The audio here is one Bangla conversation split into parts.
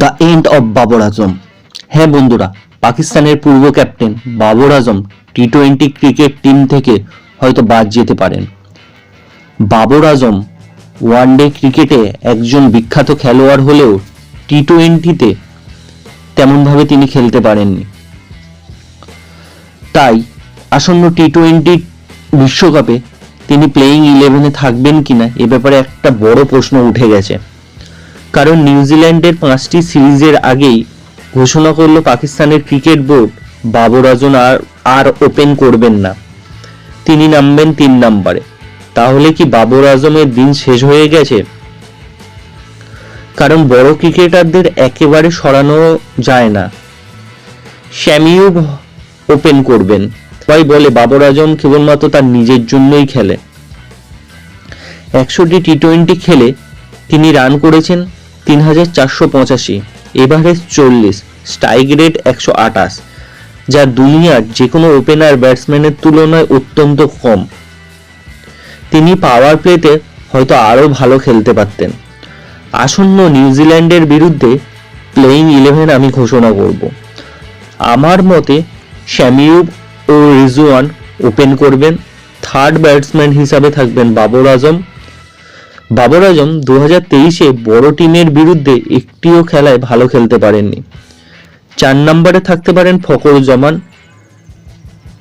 The end of Babar Azam. হ্যাঁ বন্ধুরা, পাকিস্তানের পূর্ব captain Babar Azam টি-20 cricket team থেকে হয়তো বাদ যেতে পারেন। বাবর আজম ওয়ানডে ক্রিকেটে একজন বিখ্যাত খেলোয়াড় হলেও টি-20তে তেমনভাবে তিনি খেলতে পারেননি। তাই আসন্ন টি-20 বিশ্বকাপে তিনি প্লেয়িং 11-এ থাকবেন কিনা এ ব্যাপারে একটা বড় প্রশ্ন উঠে গেছে। কারণ নিউজিল্যান্ডের 5টি সিরিজের আগেই ঘোষণা করলো পাকিস্তানের ক্রিকেট বোর্ড বাবর আজম আর ওপেন করবেন না, তিনি নামবেন 3 নম্বরে। তাহলে কি বাবর আজমের দিন শেষ হয়ে গেছে? কারণ বড় ক্রিকেটারদের একেবারে সরানো যায় না। শ্যামিউব ওপেন করবেন। সবাই বলে বাবর আজম কেবলমাত্র তার নিজের জন্যই খেলে। 100টি টি-20 খেলে তিনি রান করেছেন 3485, এভারেজ 40, স্ট্রাইক রেট 128, যা দুনিয়ার যে কোনো ওপেনার ব্যাটসম্যানের তুলনায় অত্যন্ত কম। তিনি পাওয়ার প্লেতে হয়তো আরও ভালো খেলতে পারতেন। আসন্ন নিউজিল্যান্ডের বিরুদ্ধে প্লেয়িং 11 আমি ঘোষণা করব। আমার মতে শ্যামিউব ও রিজওয়ান ওপেন করবেন। থার্ড ব্যাটসম্যান হিসাবে থাকবেন বাবর আজম। বাবর আজম 2023-এ বড় টিমের বিরুদ্ধে একটিও খেলায় ভালো খেলতে পারেননি। 4 নম্বরে থাকতে পারেন ফখরুজ্জামান,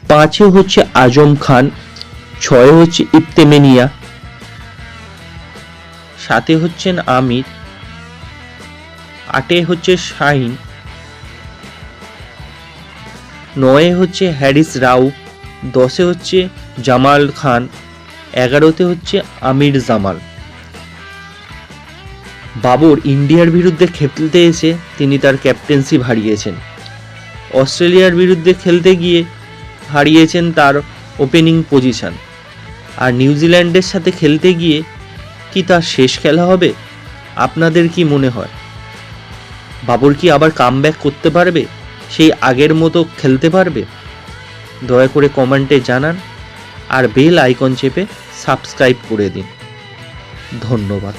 5-এ হচ্ছে আজম খান, 6-এ হচ্ছে ইফতেমিনিয়া, 7-এ হচ্ছেন আমির, 8-এ হচ্ছে শাহিন, 9-এ হচ্ছে হ্যারিস রাউফ, 10-এ হচ্ছে জামাল খান, 11-তে হচ্ছে আমির জামাল। বাবর ইন্ডিয়ার বিরুদ্ধে খেলতে এসে তিনি তার ক্যাপ্টেন্সি হারিয়েছেন। অস্ট্রেলিয়ার বিরুদ্ধে খেলতে গিয়ে হারিয়েছেন তার ওপেনিং পজিশন। আর নিউজিল্যান্ডের সাথে খেলতে গিয়ে কি তার শেষ খেলা হবে? আপনাদের কি মনে হয়? বাবর কি আবার কামব্যাক করতে পারবে? সেই আগের মতো খেলতে পারবে? দয়া করে কমেন্টে জানান আর বেল আইকন চেপে সাবস্ক্রাইব করে দিন। ধন্যবাদ।